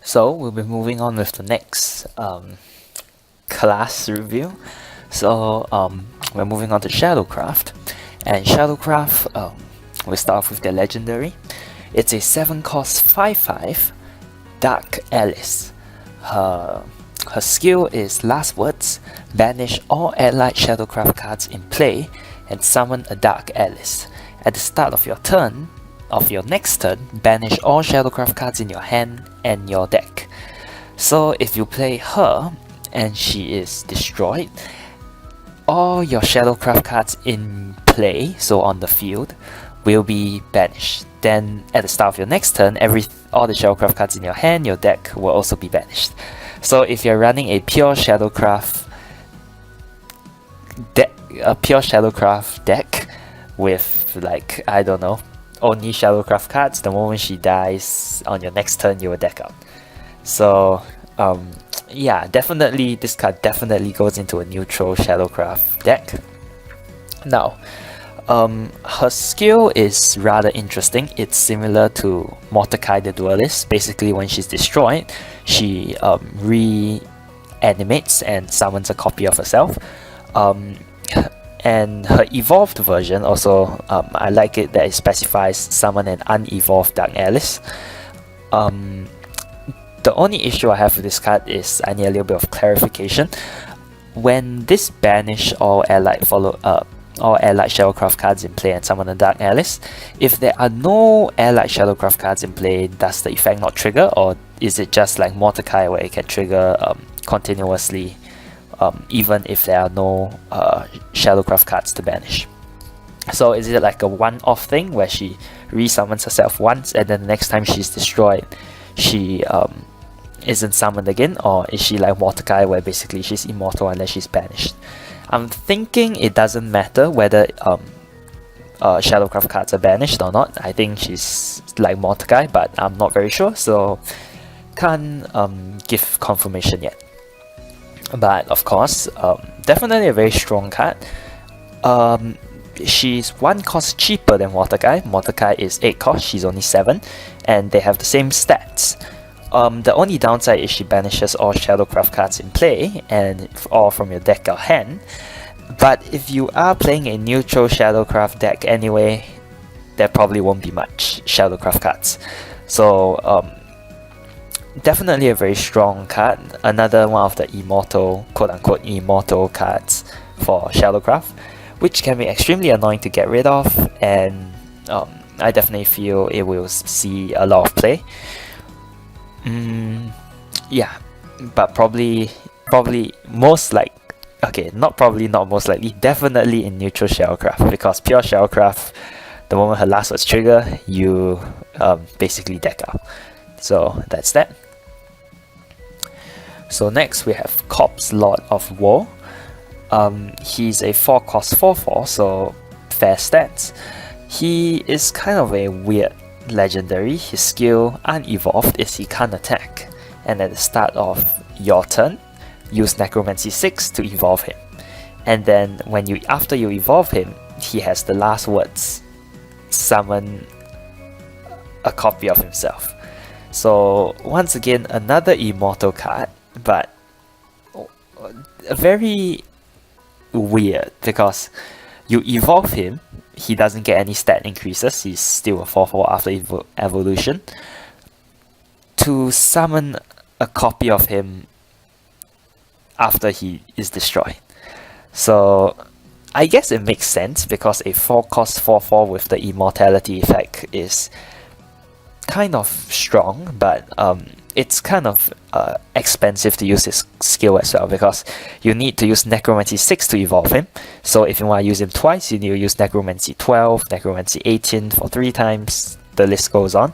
So we'll be moving on with the next class review. So we're moving on to ShadowCraft, and ShadowCraft, we'll start off with their legendary. It's a 7-cost 5/5 Dark Alice. Her skill is Last Words. Banish all allied ShadowCraft cards in play and summon a Dark Alice. At the start of your next turn, banish all ShadowCraft cards in your hand and your deck. So if you play her and she is destroyed, all your ShadowCraft cards in play, so on the field, will be banished. Then at the start of your next turn, all the ShadowCraft cards in your hand, your deck will also be banished. So if you're running a pure ShadowCraft deck with, like, I don't know, only ShadowCraft cards, the moment she dies on your next turn, you will deck out. So yeah, definitely this card definitely goes into a neutral ShadowCraft deck. Now, her skill is rather interesting. It's similar to Mortecai the Duelist. Basically, when she's destroyed, she reanimates and summons a copy of herself. And her evolved version also, I like it that it specifies summon an unevolved Dark Alice. The only issue I have with this card is I need a little bit of clarification. When this banish all allied ShadowCraft cards in play and summon a Dark Alice, if there are no allied ShadowCraft cards in play, does the effect not trigger, or is it just like Mortecai where it can trigger continuously even if there are no ShadowCraft cards to banish? So is it like a one-off thing where she resummons herself once and then the next time she's destroyed she isn't summoned again, or is she like Mortecai where basically she's immortal unless she's banished? I'm thinking it doesn't matter whether ShadowCraft cards are banished or not. I think she's like Mortecai, but I'm not very sure, so can't give confirmation yet. But of course, definitely a very strong card. She's 1 cost cheaper than Mortecai. Mortecai is 8 cost, she's only 7, and they have the same stats. The only downside is she banishes all ShadowCraft cards in play and all from your deck or hand. But if you are playing a neutral ShadowCraft deck anyway, there probably won't be much ShadowCraft cards. So definitely a very strong card. Another one of the immortal, quote-unquote immortal cards for ShadowCraft, which can be extremely annoying to get rid of, and I definitely feel it will see a lot of play. Yeah, but probably most like, okay, not most likely, definitely in neutral ShadowCraft, because pure ShadowCraft, the moment her last words trigger, you basically deck out. So that's that. So next we have CorpseLord of War. He's a 4-cost 4/4, so fair stats. He is kind of a weird legendary. His skill, unevolved, is he can't attack, and at the start of your turn, use Necromancy 6 to evolve him. And then after you evolve him, he has the last words, summon a copy of himself. So once again, another immortal card, but very weird, because you evolve him, he doesn't get any stat increases, he's still a 4/4 after evolution. To summon a copy of him after he is destroyed. So I guess it makes sense, because a 4-cost 4/4 with the immortality effect is kind of strong, but it's kind of expensive to use his skill as well, because you need to use Necromancy 6 to evolve him. So if you want to use him twice, you need to use Necromancy 12, Necromancy 18 for 3 times, the list goes on.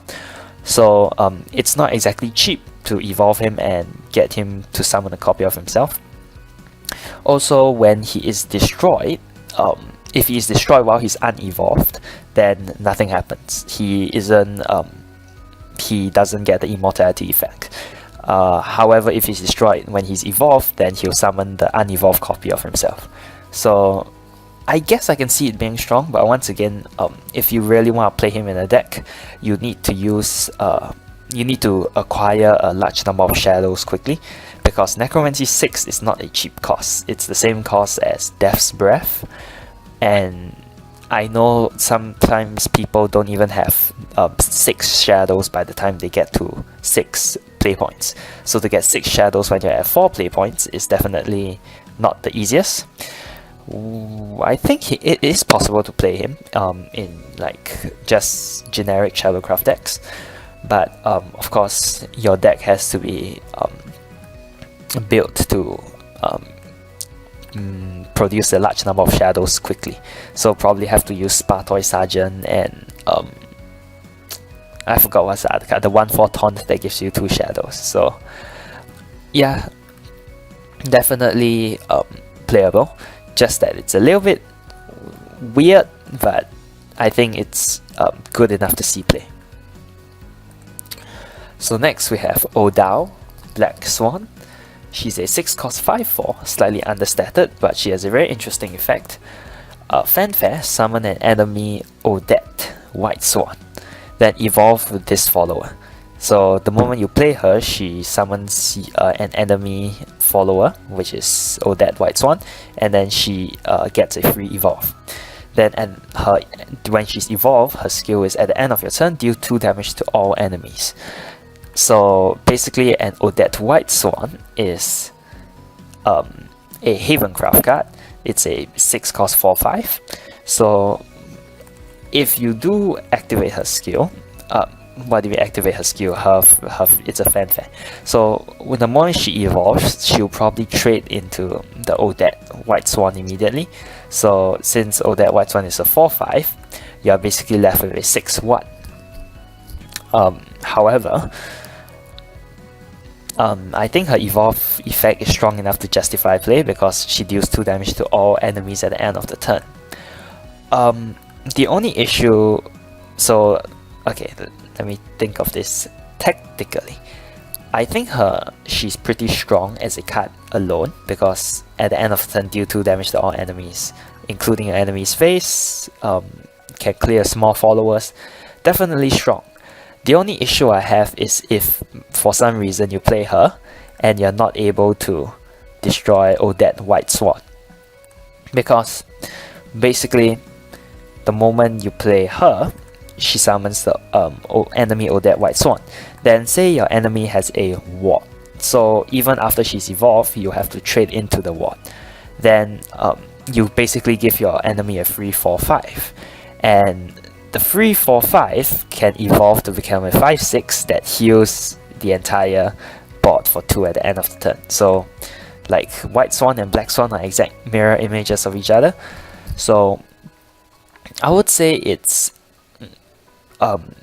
So it's not exactly cheap to evolve him and get him to summon a copy of himself. Also, when he is destroyed, if he is destroyed while he's unevolved, then nothing happens. He doesn't get the immortality effect. However, if he's destroyed when he's evolved, then he'll summon the unevolved copy of himself. So I guess I can see it being strong, but once again, if you really want to play him in a deck, you need to use you need to acquire a large number of shadows quickly, because Necromancy 6 is not a cheap cost. It's the same cost as Death's Breath, and I know sometimes people don't even have 6 shadows by the time they get to 6 play points. So to get 6 shadows when you're at 4 play points is definitely not the easiest. I think it is possible to play him in like just generic ShadowCraft decks, but of course your deck has to be built to produce a large number of shadows quickly. So probably have to use Spartoy Sergeant and I forgot what's the other card, the 1/4 Taunt that gives you 2 shadows. So yeah, definitely playable. Just that it's a little bit weird, but I think it's good enough to see play. So next we have Odette, Black Swan. She's a 6 cost 5/4, slightly understated, but she has a very interesting effect. Fanfare, summon an enemy Odette, White Swan, then evolve with this follower. So the moment you play her, she summons an enemy follower, which is Odette White Swan, and then she gets a free evolve. Then when she's evolved, her skill is at the end of your turn, deal 2 damage to all enemies. So basically an Odette White Swan is a Havencraft card. It's a 6 cost 4/5. So if you do activate her skill, what do we activate her skill? It's a fanfare. So when the moment she evolves, she'll probably trade into the Odette White Swan immediately. So since Odette White Swan is a 4/5, you're basically left with a 6/1. However, I think her evolve effect is strong enough to justify play because she deals 2 damage to all enemies at the end of the turn. The only issue, so okay, let me think of this tactically. I think she's pretty strong as a card alone, because at the end of the turn deal 2 damage to all enemies, including your enemy's face, can clear small followers. Definitely strong. The only issue I have is if for some reason you play her and you're not able to destroy Odette White Swan, because basically the moment you play her, she summons the enemy Odette White Swan. Then say your enemy has a ward, so even after she's evolved, you have to trade into the ward. Then you basically give your enemy a free 4/5, and the free 4/5 can evolve to become a 5/6 that heals the entire board for 2 at the end of the turn. So like White Swan and Black Swan are exact mirror images of each other. So I would say it's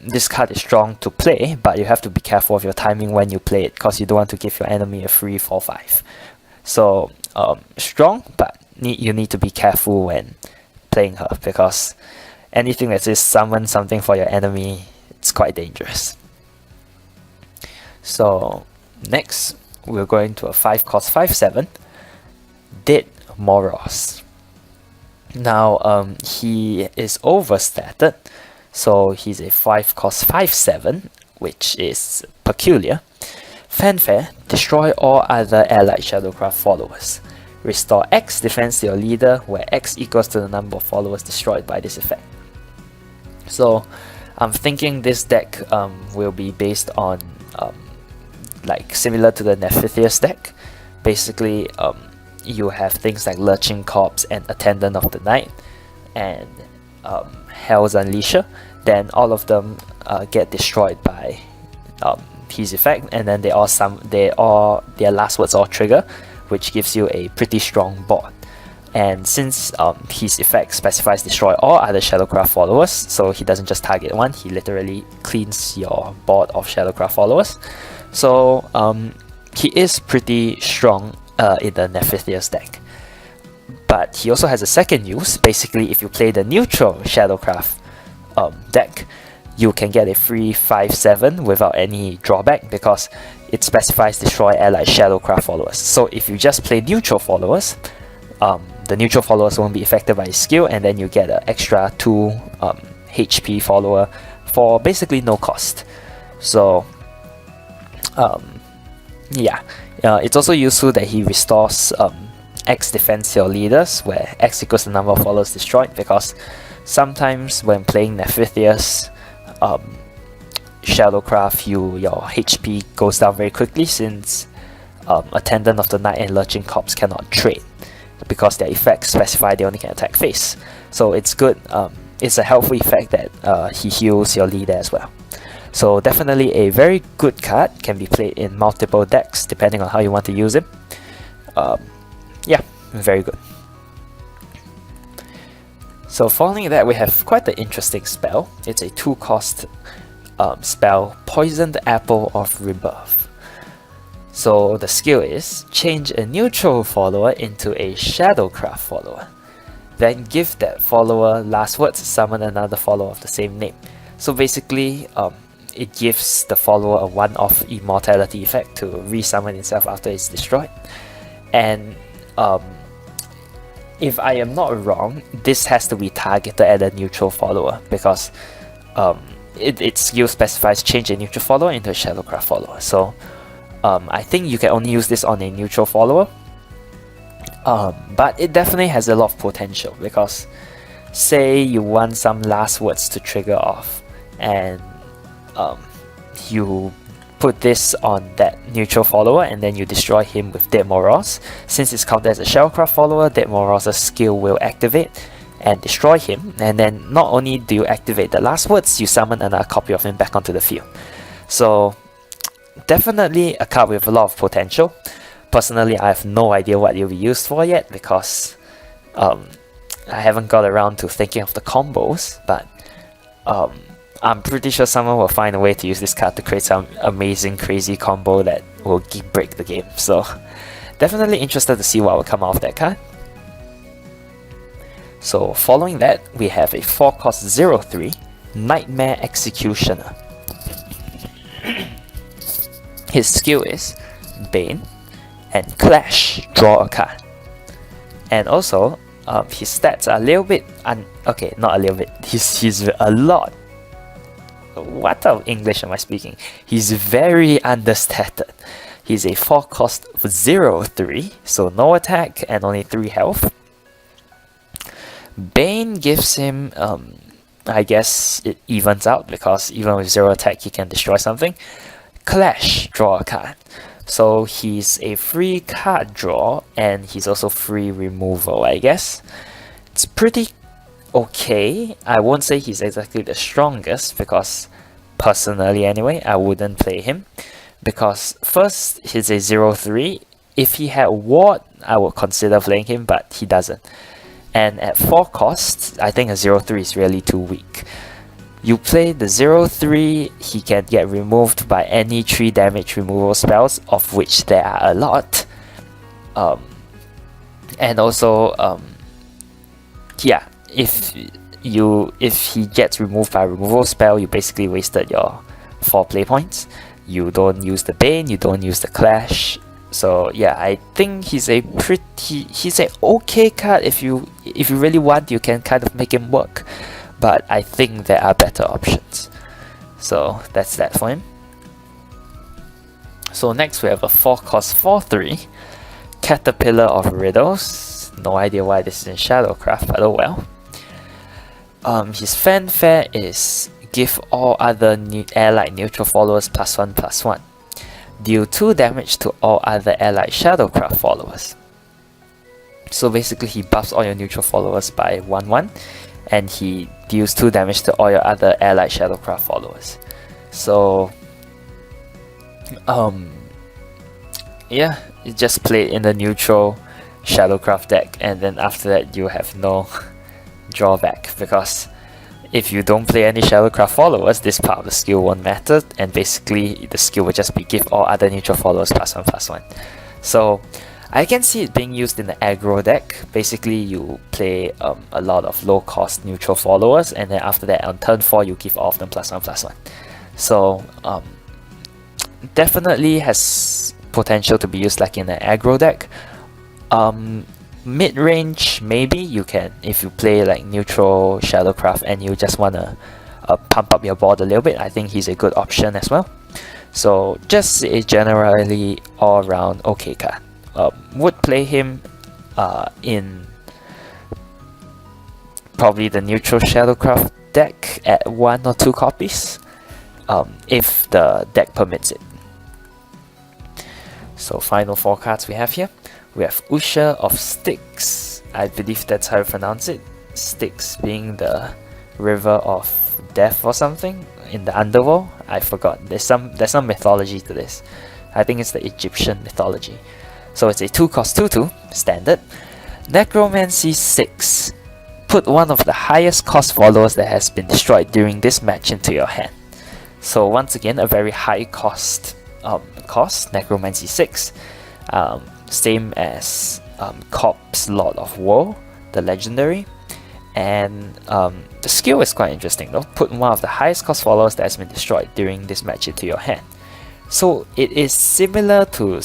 this card is strong to play, but you have to be careful of your timing when you play it, because you don't want to give your enemy a free 4/5. So strong, but you need to be careful when playing her, because anything that says summon something for your enemy, it's quite dangerous. So next we're going to a 5 cost 5/7, Dead Moros. Now he is overstated, so he's a 5 cost 5/7, which is peculiar. Fanfare, destroy all other allied ShadowCraft followers. Restore X defense to your leader, where X equals to the number of followers destroyed by this effect. So I'm thinking this deck will be based on like similar to the Nephithyr's deck. Basically you have things like Lurching Corpse and Attendant of the Night and Hell's Unleasher. Then all of them get destroyed by his effect, and then their last words all trigger, which gives you a pretty strong board. And since his effect specifies destroy all other ShadowCraft followers, so he doesn't just target one, he literally cleans your board of ShadowCraft followers. So he is pretty strong in the Nephithyr's deck. But he also has a second use. Basically, if you play the neutral ShadowCraft deck, you can get a free 5/7 without any drawback, because it specifies destroy allied ShadowCraft followers. So if you just play neutral followers, the neutral followers won't be affected by his skill, and then you get an extra 2 HP follower for basically no cost. So Yeah, it's also useful that he restores X defense to your leaders, where X equals the number of followers destroyed, because sometimes when playing Nephithius, ShadowCraft, your HP goes down very quickly, since Attendant of the Night and Lurching Corpse cannot trade, because their effects specify they only can attack face. So it's good, it's a helpful effect that he heals your leader as well. So definitely a very good card, can be played in multiple decks depending on how you want to use it. Yeah, very good. So following that, we have quite an interesting spell. It's a 2-cost spell, Poisoned Apple of Rebirth. So the skill is, change a neutral follower into a ShadowCraft follower. Then give that follower last words, summon another follower of the same name. So basically, it gives the follower a one-off immortality effect to resummon itself after it's destroyed. And if I am not wrong, this has to be targeted at a neutral follower, because its skill specifies change a neutral follower into a ShadowCraft follower. So I think you can only use this on a neutral follower. But it definitely has a lot of potential, because say you want some last words to trigger off, and you put this on that neutral follower and then you destroy him with Dead Moros. Since it's counted as a ShadowCraft follower, Dead Moros' skill will activate and destroy him, and then not only do you activate the last words, you summon another copy of him back onto the field. So definitely a card with a lot of potential. Personally, I have no idea what it'll be used for yet, because I haven't got around to thinking of the combos, but I'm pretty sure someone will find a way to use this card to create some amazing, crazy combo that will break the game. So definitely interested to see what will come out of that card. So following that, we have a 4-cost 0/3 Nightmare Executioner. His skill is Bane and Clash, draw a card. And also, his stats are a little bit okay, not a little bit. He's a lot. What type of English am I speaking? He's very understated. He's a 4-cost 0/3, so no attack and only 3 health. Bane gives him, I guess it evens out, because even with 0 attack he can destroy something. Clash, draw a card. So he's a free card draw, and he's also free removal, I guess. It's pretty okay. I won't say he's exactly the strongest, because personally anyway, I wouldn't play him. Because first, he's a 0/3. If he had ward, I would consider playing him, but he doesn't. And at 4 costs, I think a 0/3 is really too weak. You play the 0/3, he can get removed by any 3 damage removal spells, of which there are a lot. And also, yeah, if he gets removed by a removal spell, you basically wasted your 4 play points. You don't use the Bane, you don't use the Clash. So yeah, I think he's a okay card. If you really want, you can kind of make him work. But I think there are better options. So that's that for him. So next we have a 4-cost 4/3 Caterpillar of Riddles. No idea why this is in ShadowCraft, but oh well. His fanfare is give all other allied neutral followers +1/+1. Deal 2 damage to all other allied ShadowCraft followers. So basically he buffs all your neutral followers by 1/1, and he deals 2 damage to all your other allied ShadowCraft followers. So yeah, you just play it in the neutral ShadowCraft deck, and then after that you have no drawback, because if you don't play any ShadowCraft followers, this part of the skill won't matter, and basically the skill will just be give all other neutral followers +1/+1. So I can see it being used in the aggro deck. Basically you play a lot of low cost neutral followers, and then after that on turn 4 you give all of them +1/+1. So definitely has potential to be used like in an aggro deck. Mid-range, maybe you can, if you play like neutral ShadowCraft and you just wanna pump up your board a little bit, I think he's a good option as well. So just a generally all around okay card. Would play him in probably the neutral ShadowCraft deck at 1 or 2 copies, if the deck permits it. So final 4 cards we have here. We have Cuccia of Styx. I believe that's how you pronounce it. Styx being the river of death or something in the underworld. I forgot. There's some mythology to this. I think it's the Egyptian mythology. So it's a 2-cost 2/2 standard. Necromancy 6. Put one of the highest cost followers that has been destroyed during this match into your hand. So once again, a very high cost Necromancy 6. Same as CorpseLord of War, the legendary. And the skill is quite interesting though. Put one of the highest cost followers that has been destroyed during this match into your hand. So it is similar to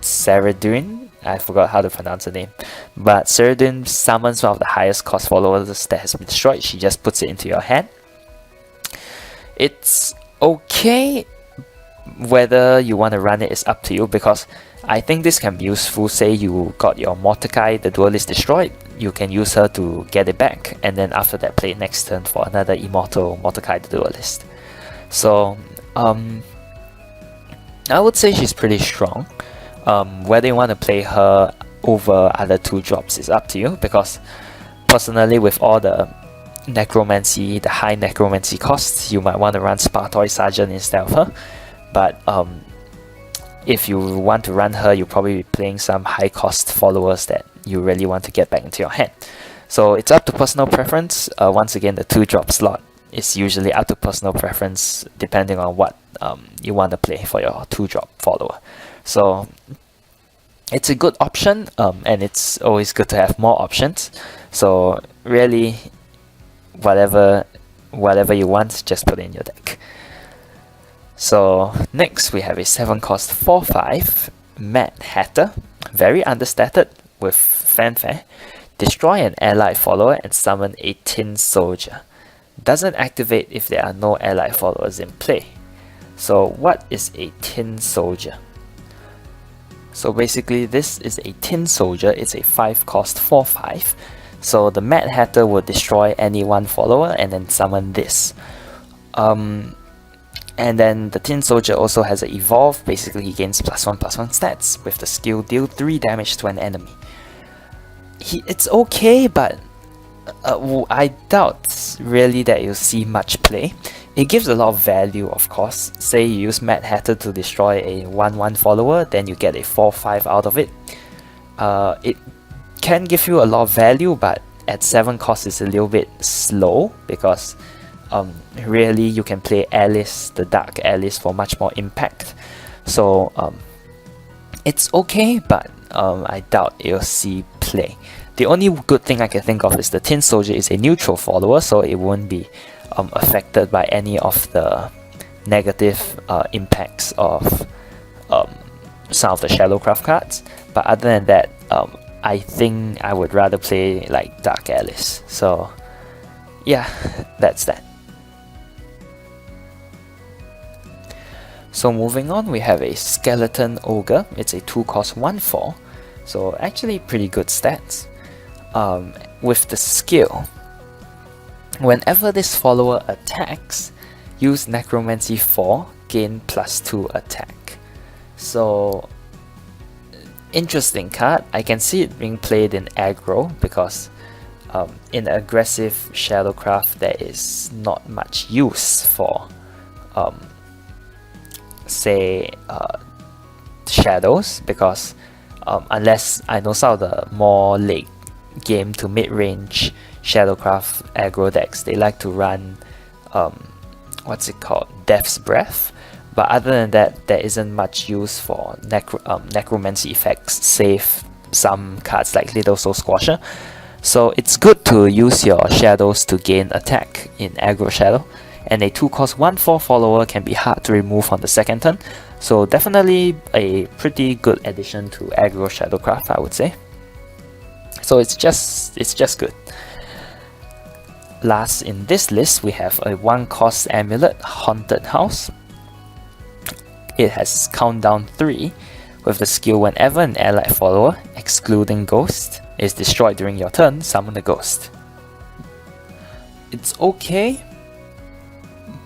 Saraduin. I forgot how to pronounce the name. But Saraduin summons one of the highest cost followers that has been destroyed. She just puts it into your hand. It's okay. Whether you want to run it is up to you, because I think this can be useful. Say you got your Mortecai, the duelist, destroyed, you can use her to get it back, and then after that play next turn for another immortal Mortecai, the duelist. So I would say she's pretty strong. Whether you want to play her over other 2 drops is up to you, because personally with all the necromancy, the high necromancy costs, you might want to run Spartoy Sergeant instead of her. But if you want to run her, you'll probably be playing some high cost followers that you really want to get back into your hand. So it's up to personal preference. Once again, the 2-drop slot is usually up to personal preference depending on what you want to play for your 2-drop follower. So it's a good option, and it's always good to have more options. So really, whatever you want, just put it in your deck. So next we have a 7-cost 4/5 Mad Hatter, very understated with fanfare. Destroy an allied follower and summon a Tin Soldier. Doesn't activate if there are no allied followers in play. So what is a Tin Soldier? So basically this is a Tin Soldier. It's a 5-cost 4/5. So the Mad Hatter will destroy any 1 follower and then summon this. And then the Tin Soldier also has an evolve. Basically he gains +1/+1 stats with the skill deal 3 damage to an enemy. It's okay, but I doubt really that you'll see much play. It gives a lot of value, of course. Say you use Mad Hatter to destroy a 1/1 follower, then you get a 4/5 out of it. It can give you a lot of value, but at 7 costs it's a little bit slow, because really you can play Alice, the Dark Alice, for much more impact. So it's okay, but I doubt you'll see play. The only good thing I can think of is the Tin Soldier is a neutral follower, so it won't be affected by any of the negative impacts of some of the ShadowCraft cards. But other than that, I think I would rather play like Dark Alice. So yeah, that's that. So moving on, we have a Skeleton Ogre. It's a 2-cost 1/4, so actually pretty good stats. With the skill, whenever this follower attacks, use Necromancy 4, gain +2 attack. So interesting card. I can see it being played in aggro, because in aggressive ShadowCraft there is not much use for say shadows, because unless I know some of the more late game to mid-range ShadowCraft aggro decks, they like to run what's it called, Death's Breath. But other than that, there isn't much use for necromancy effects, save some cards like Little Soul Squasher. So it's good to use your shadows to gain attack in aggro shadow. And a 2-cost 1/4 follower can be hard to remove on the second turn. So definitely a pretty good addition to aggro ShadowCraft, I would say. So it's just good. Last in this list, we have a 1-cost Amulet, Haunted House. it has countdown 3 with the skill whenever an allied follower, excluding Ghost, is destroyed during your turn, summon a Ghost. It's okay,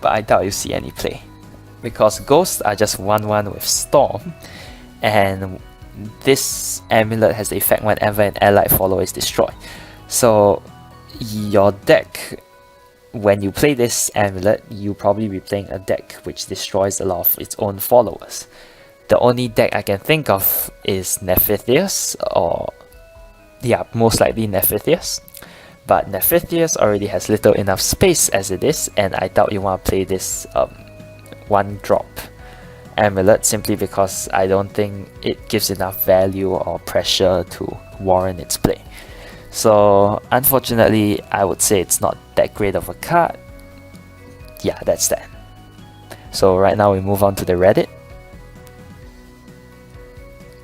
but I doubt you see any play, because Ghosts are just 1/1 with Storm, and this amulet has the effect whenever an allied follower is destroyed. So your deck, when you play this amulet, you'll probably be playing a deck which destroys a lot of its own followers. The only deck I can think of is Nephithys, or yeah, most likely Nephithys. But Nephithys already has little enough space as it is, and I doubt you want to play this 1-drop amulet simply because I don't think it gives enough value or pressure to warrant its play. So unfortunately, I would say it's not that great of a card. Yeah, that's that. So right now we move on to the Reddit.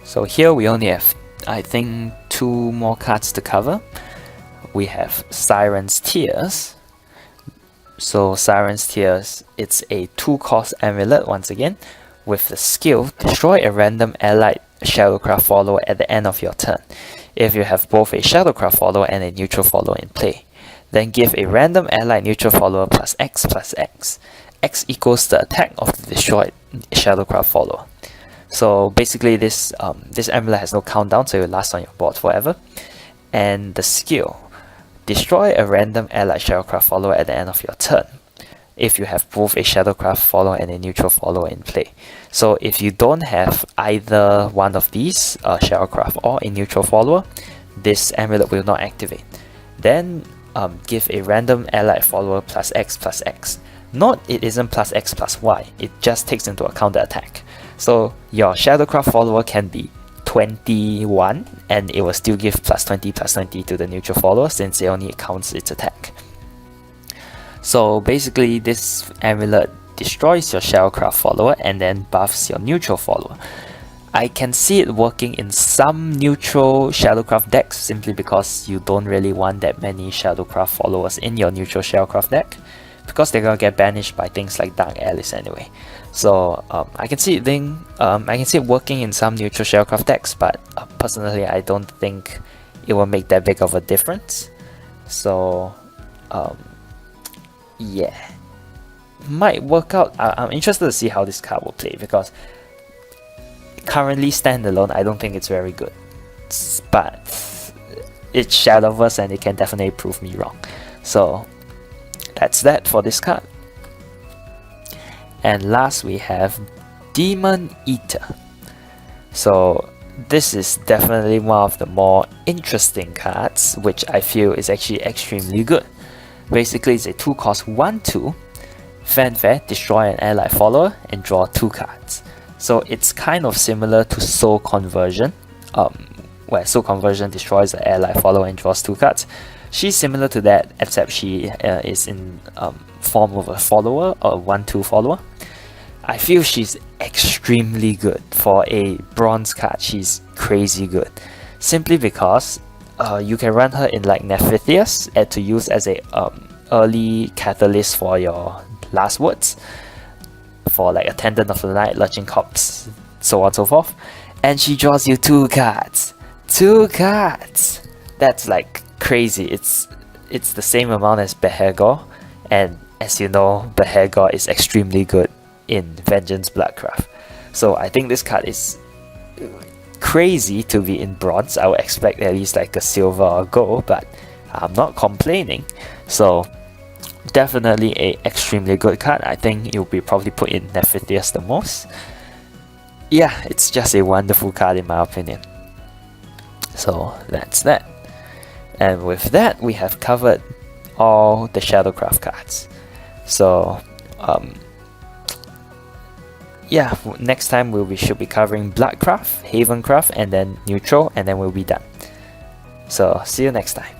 So here we only have, I think, 2 more cards to cover. We have Sirens Tears. So Sirens Tears, it's a 2-cost amulet once again, with the skill, destroy a random allied ShadowCraft follower at the end of your turn. If you have both a ShadowCraft follower and a neutral follower in play, then give a random allied neutral follower +X +X. X equals the attack of the destroyed ShadowCraft follower. So basically this amulet has no countdown, so it will last on your board forever. And the skill, destroy a random allied ShadowCraft follower at the end of your turn, if you have both a ShadowCraft follower and a neutral follower in play. So if you don't have either one of these, a ShadowCraft or a neutral follower, this amulet will not activate. Then give a random allied follower +X +X. Note it isn't +X +Y, it just takes into account the attack. So your ShadowCraft follower can be 21 and it will still give +20 +20 to the neutral follower since it only counts its attack. So basically this amulet destroys your ShadowCraft follower and then buffs your neutral follower. I can see it working in some neutral ShadowCraft decks simply because you don't really want that many ShadowCraft followers in your neutral ShadowCraft deck, because they're gonna get banished by things like Dark Alice anyway. So I can see it working in some neutral ShadowCraft decks, but personally I don't think it will make that big of a difference. So yeah, might work out. I'm interested to see how this card will play, because currently standalone I don't think it's very good, but it's Shadowverse and it can definitely prove me wrong. So that's that for this card. And last we have Demon Eater. So this is definitely one of the more interesting cards, which I feel is actually extremely good. Basically it's a 2-cost 1/2 fanfare, destroy an allied follower and draw 2 cards. So it's kind of similar to Soul Conversion, where Soul Conversion destroys an allied follower and draws 2 cards. She's similar to that, except she is in form of a follower, or a 1/2 follower. I feel she's extremely good. For a bronze card, she's crazy good. Simply because you can run her in like Nephithys to use as a early catalyst for your last words, for like Attendant of the Night, Lurching Corpse, so on and so forth. And she draws you 2 cards. 2 cards! That's like crazy. It's the same amount as Behegar, and as you know, Behegar is extremely good in Vengeance Bloodcraft. So I think this card is crazy to be in bronze. I would expect at least like a silver or gold, but I'm not complaining. So definitely a extremely good card. I think it will be probably put in Nephithys the most. Yeah, it's just a wonderful card in my opinion. So that's that. And with that, we have covered all the ShadowCraft cards. So yeah, next time we should be covering Bloodcraft, Havencraft, and then Neutral, and then we'll be done. So see you next time.